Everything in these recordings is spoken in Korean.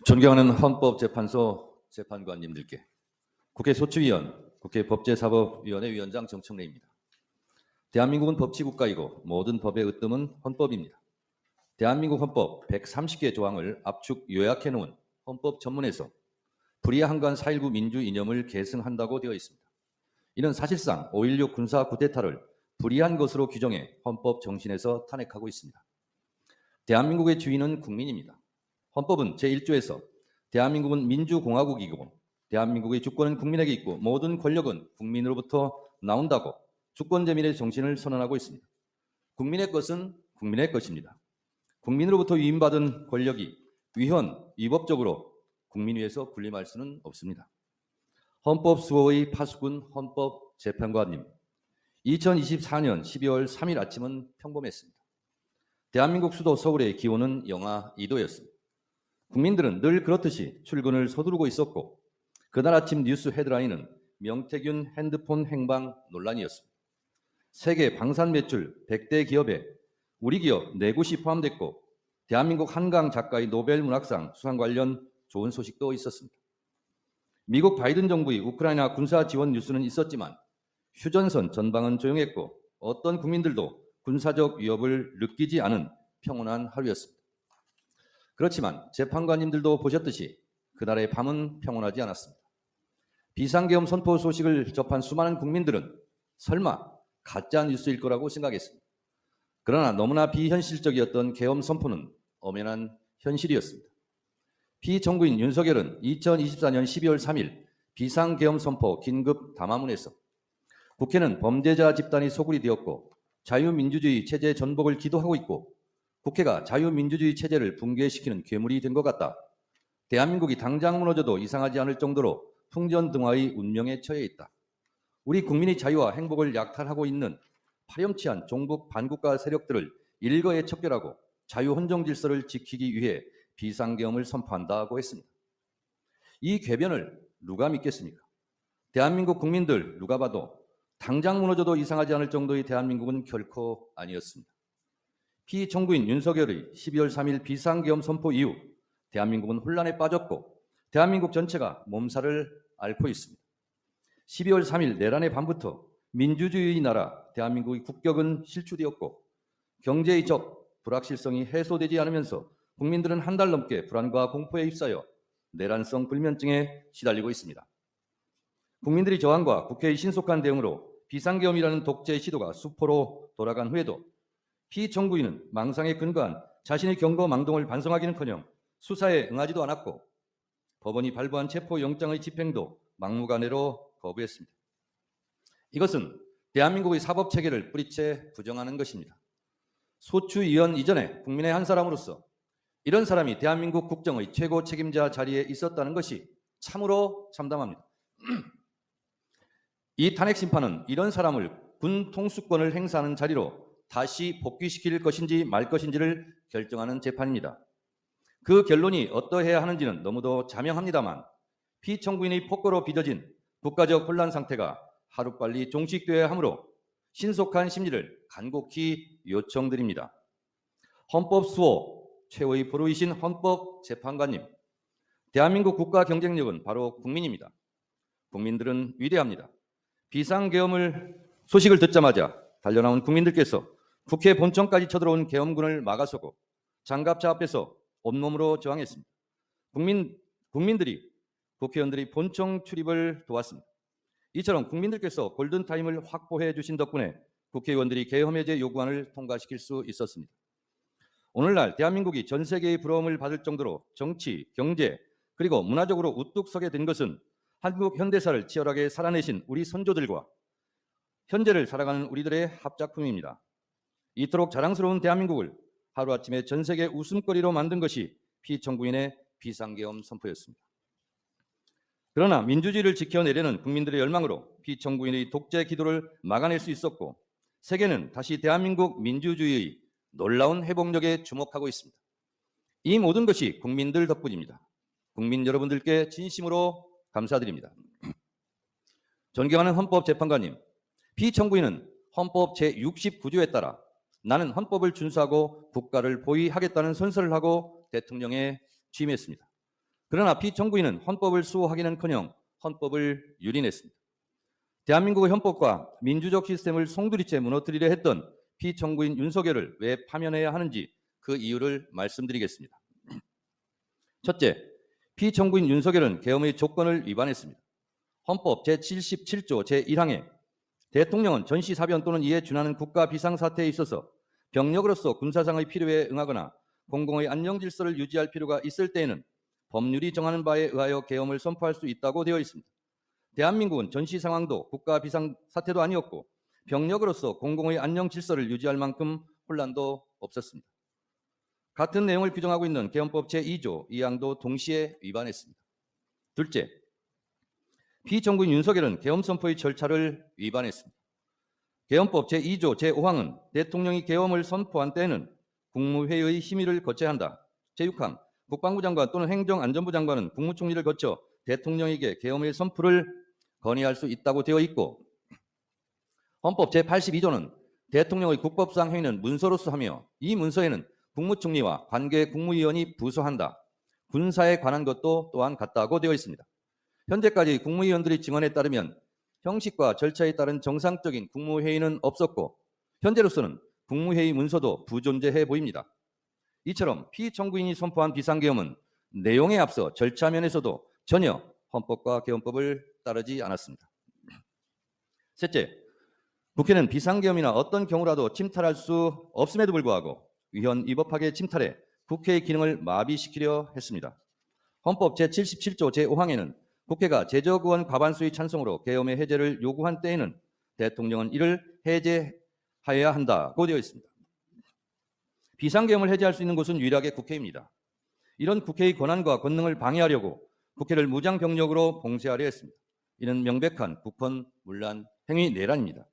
존경하는 헌법재판소 재판관님들께, 국회 소추위원, 국회 법제사법위원회 위원장 정청래입니다. 대한민국은 법치국가이고 모든 법의 으뜸은 헌법입니다. 대한민국 헌법 130개 조항을 압축 요약해 놓은 헌법 전문에서 불의한간 4.19 민주 이념을 계승한다고 되어 있습니다. 이는 사실상 5.16 군사 쿠데타를 불의한 것으로 규정해 헌법 정신에서 탄핵하고 있습니다. 대한민국의 주인은 국민입니다. 헌법은 제1조에서 대한민국은 민주공화국이고 대한민국의 주권은 국민에게 있고 모든 권력은 국민으로부터 나온다고 주권제민의 정신을 선언하고 있습니다. 국민의 것은 국민의 것입니다. 국민으로부터 위임받은 권력이 위헌, 위법적으로 국민 위에서 군림할 수는 없습니다. 헌법수호의 파수꾼 헌법재판관님, 2024년 12월 3일 아침은 평범했습니다. 대한민국 수도 서울의 기온은 영하 2도였습니다. 국민들은 늘 그렇듯이 출근을 서두르고 있었고 그날 아침 뉴스 헤드라인은 명태균 핸드폰 행방 논란이었습니다. 세계 방산 매출 100대 기업에 우리 기업 4곳이 포함됐고 대한민국 한강 작가의 노벨 문학상 수상 관련 좋은 소식도 있었습니다. 미국 바이든 정부의 우크라이나 군사 지원 뉴스는 있었지만 휴전선 전방은 조용했고 어떤 국민들도 군사적 위협을 느끼지 않은 평온한 하루였습니다. 그렇지만 재판관님들도 보셨듯이 그날의 밤은 평온하지 않았습니다. 비상계엄 선포 소식을 접한 수많은 국민들은 설마 가짜 뉴스일 거라고 생각했습니다. 그러나 너무나 비현실적이었던 계엄 선포는 엄연한 현실이었습니다. 피청구인 윤석열은 2024년 12월 3일 비상계엄 선포 긴급 담화문에서 국회는 범죄자 집단이 소굴이 되었고 자유민주주의 체제 전복을 기도하고 있고 국회가 자유민주주의 체제를 붕괴시키는 괴물이 된 것 같다. 대한민국이 당장 무너져도 이상하지 않을 정도로 풍전등화의 운명에 처해 있다. 우리 국민의 자유와 행복을 약탈하고 있는 파렴치한 종북 반국가 세력들을 일거에 척결하고 자유헌정 질서를 지키기 위해 비상계엄을 선포한다고 했습니다. 이 궤변을 누가 믿겠습니까? 대한민국 국민들 누가 봐도 당장 무너져도 이상하지 않을 정도의 대한민국은 결코 아니었습니다. 피청구인 윤석열의 12월 3일 비상계엄 선포 이후 대한민국은 혼란에 빠졌고 대한민국 전체가 몸살을 앓고 있습니다. 12월 3일 내란의 밤부터 민주주의 나라 대한민국의 국격은 실추되었고 경제의 적, 불확실성이 해소되지 않으면서 국민들은 한 달 넘게 불안과 공포에 휩싸여 내란성 불면증에 시달리고 있습니다. 국민들의 저항과 국회의 신속한 대응으로 비상계엄이라는 독재 시도가 수포로 돌아간 후에도 피청구인은 망상에 근거한 자신의 경거망동을 반성하기는커녕 수사에 응하지도 않았고 법원이 발부한 체포영장의 집행도 막무가내로 거부했습니다. 이것은 대한민국의 사법체계를 뿌리째 부정하는 것입니다. 소추위원 이전에 국민의 한 사람으로서 이런 사람이 대한민국 국정의 최고 책임자 자리에 있었다는 것이 참으로 참담합니다. 이 탄핵 심판은 이런 사람을 군 통수권을 행사하는 자리로 다시 복귀시킬 것인지 말 것인지를 결정하는 재판입니다. 그 결론이 어떠해야 하는지는 너무도 자명합니다만 피청구인의 폭거로 빚어진 국가적 혼란 상태가 하루빨리 종식되어야 하므로 신속한 심리를 간곡히 요청드립니다. 헌법수호 최후의 보루이신 헌법재판관님, 대한민국 국가 경쟁력은 바로 국민입니다. 국민들은 위대합니다. 비상계엄을 소식을 듣자마자 달려나온 국민들께서 국회 본청까지 쳐들어온 계엄군을 막아서고 장갑차 앞에서 온몸으로 저항했습니다. 국민들이 국회의원들이 본청 출입을 도왔습니다. 이처럼 국민들께서 골든타임을 확보해 주신 덕분에 국회의원들이 계엄 해제 요구안을 통과시킬 수 있었습니다. 오늘날 대한민국이 전 세계의 부러움을 받을 정도로 정치, 경제, 그리고 문화적으로 우뚝 서게 된 것은 한국 현대사를 치열하게 살아내신 우리 선조들과 현재를 살아가는 우리들의 합작품입니다. 이토록 자랑스러운 대한민국을 하루아침에 전 세계 웃음거리로 만든 것이 피청구인의 비상계엄 선포였습니다. 그러나 민주주의를 지켜내려는 국민들의 열망으로 피청구인의 독재 기도를 막아낼 수 있었고 세계는 다시 대한민국 민주주의의 놀라운 회복력에 주목하고 있습니다. 이 모든 것이 국민들 덕분입니다. 국민 여러분들께 진심으로 감사드립니다. 존경하는 헌법재판관님, 피청구인은 헌법 제69조에 따라 나는 헌법을 준수하고 국가를 보위하겠다는 선서를 하고 대통령에 취임했습니다. 그러나 피청구인은 헌법을 수호하기는커녕 헌법을 유린했습니다. 대한민국의 헌법과 민주적 시스템을 송두리째 무너뜨리려 했던 피청구인 윤석열을 왜 파면해야 하는지 그 이유를 말씀드리겠습니다. 첫째, 피청구인 윤석열은 계엄의 조건을 위반했습니다. 헌법 제77조 제1항에 대통령은 전시사변 또는 이에 준하는 국가 비상사태에 있어서 병력으로서 군사상의 필요에 응하거나 공공의 안정질서를 유지할 필요가 있을 때에는 법률이 정하는 바에 의하여 계엄을 선포할 수 있다고 되어 있습니다. 대한민국은 전시 상황도 국가 비상사태도 아니었고 병력으로서 공공의 안정질서를 유지할 만큼 혼란도 없었습니다. 같은 내용을 규정하고 있는 계엄법 제2조 2항도 동시에 위반했습니다. 둘째, 피청구인 윤석열은 계엄 선포의 절차를 위반했습니다. 계엄법 제2조 제5항은 대통령이 계엄을 선포한 때에는 국무회의의 심의를 거쳐야 한다. 제6항, 국방부 장관 또는 행정안전부 장관은 국무총리를 거쳐 대통령에게 계엄의 선포를 건의할 수 있다고 되어 있고, 헌법 제82조는 대통령의 국법상 행위는 문서로서 하며 이 문서에는 국무총리와 관계 국무위원이 부서한다. 군사에 관한 것도 또한 같다고 되어 있습니다. 현재까지 국무위원들의 증언에 따르면 형식과 절차에 따른 정상적인 국무회의는 없었고 현재로서는 국무회의 문서도 부존재해 보입니다. 이처럼 피청구인이 선포한 비상계엄은 내용에 앞서 절차 면에서도 전혀 헌법과 계엄법을 따르지 않았습니다. 셋째, 국회는 비상계엄이나 어떤 경우라도 침탈할 수 없음에도 불구하고 위헌위법하게 침탈해 국회의 기능을 마비시키려 했습니다. 헌법 제77조 제5항에는 국회가 제적의원 과반수의 찬성으로 계엄의 해제를 요구한 때에는 대통령은 이를 해제하여야 한다고 되어 있습니다. 비상계엄을 해제할 수 있는 곳은 유일하게 국회입니다. 이런 국회의 권한과 권능을 방해하려고 국회를 무장병력으로 봉쇄하려 했습니다. 이는 명백한 국헌문란 행위 내란입니다.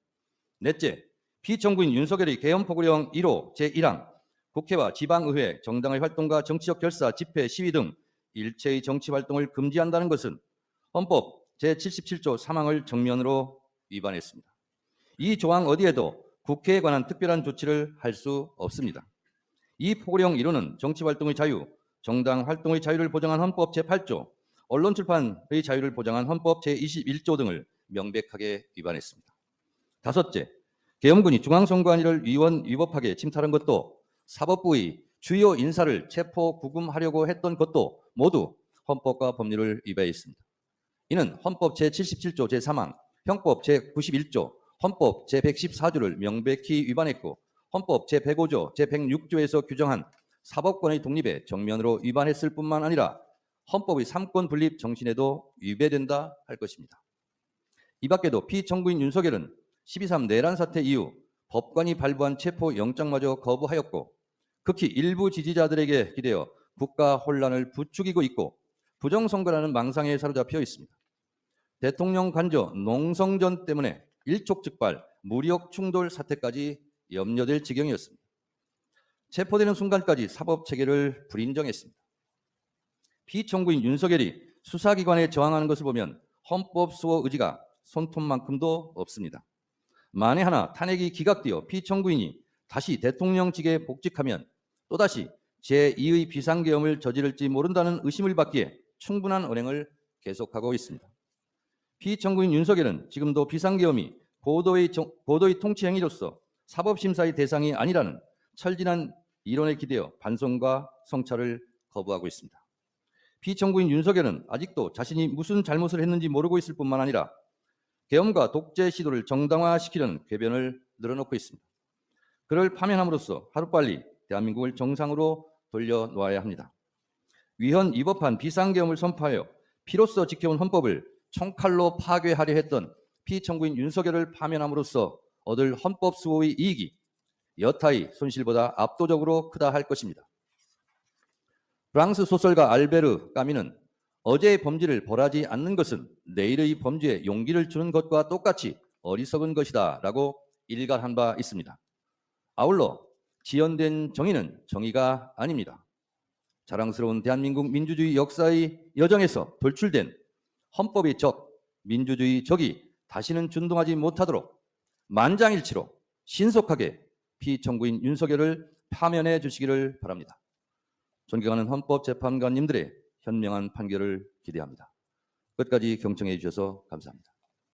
넷째, 피청구인 윤석열의 계엄포고령 1호 제1항 국회와 지방의회, 정당의 활동과 정치적 결사, 집회, 시위 등 일체의 정치활동을 금지한다는 것은 헌법 제77조 3항을 정면으로 위반했습니다. 이 조항 어디에도 국회에 관한 특별한 조치를 할 수 없습니다. 이 포고령 1호는 정치활동의 자유, 정당 활동의 자유를 보장한 헌법 제8조, 언론 출판의 자유를 보장한 헌법 제21조 등을 명백하게 위반했습니다. 다섯째, 계엄군이 중앙선관위를 위헌위법하게 침탈한 것도 사법부의 주요 인사를 체포 구금하려고 했던 것도 모두 헌법과 법률을 위반했습니다. 이는 헌법 제77조 제3항, 형법 제91조, 헌법 제114조를 명백히 위반했고 헌법 제105조, 제106조에서 규정한 사법권의 독립에 정면으로 위반했을 뿐만 아니라 헌법의 삼권 분립 정신에도 위배된다 할 것입니다. 이 밖에도 피청구인 윤석열은 12.3 내란 사태 이후 법관이 발부한 체포 영장마저 거부하였고 극히 일부 지지자들에게 기대어 국가 혼란을 부추기고 있고 부정선거라는 망상에 사로잡혀 있습니다. 대통령 관저 농성전 때문에 일촉즉발 무력 충돌 사태까지 염려될 지경이었습니다. 체포되는 순간까지 사법체계를 불인정했습니다. 피청구인 윤석열이 수사기관에 저항하는 것을 보면 헌법 수호 의지가 손톱만큼도 없습니다. 만에 하나 탄핵이 기각되어 피청구인이 다시 대통령직에 복직하면 또다시 제2의 비상계엄을 저지를지 모른다는 의심을 받기에 충분한 언행을 계속하고 있습니다. 피청구인 윤석열은 지금도 비상계엄이 고도의 통치 행위로서 사법심사의 대상이 아니라는 철진한 이론에 기대어 반성과 성찰을 거부하고 있습니다. 피청구인 윤석열은 아직도 자신이 무슨 잘못을 했는지 모르고 있을 뿐만 아니라 계엄과 독재 시도를 정당화시키려는 궤변을 늘어놓고 있습니다. 그를 파면함으로써 하루빨리 대한민국을 정상으로 돌려놓아야 합니다. 위헌위법한 비상계엄을 선포하여 피로써 지켜온 헌법을 총칼로 파괴하려 했던 피청구인 윤석열을 파면함으로써 얻을 헌법 수호의 이익이 여타의 손실보다 압도적으로 크다 할 것입니다. 프랑스 소설가 알베르 까미는 어제의 범죄를 벌하지 않는 것은 내일의 범죄에 용기를 주는 것과 똑같이 어리석은 것이다 라고 일갈한 바 있습니다. 아울러 지연된 정의는 정의가 아닙니다. 자랑스러운 대한민국 민주주의 역사의 여정에서 돌출된 헌법의 적, 민주주의 적이 다시는 준동하지 못하도록 만장일치로 신속하게 피청구인 윤석열을 파면해 주시기를 바랍니다. 존경하는 헌법재판관님들의 현명한 판결을 기대합니다. 끝까지 경청해 주셔서 감사합니다.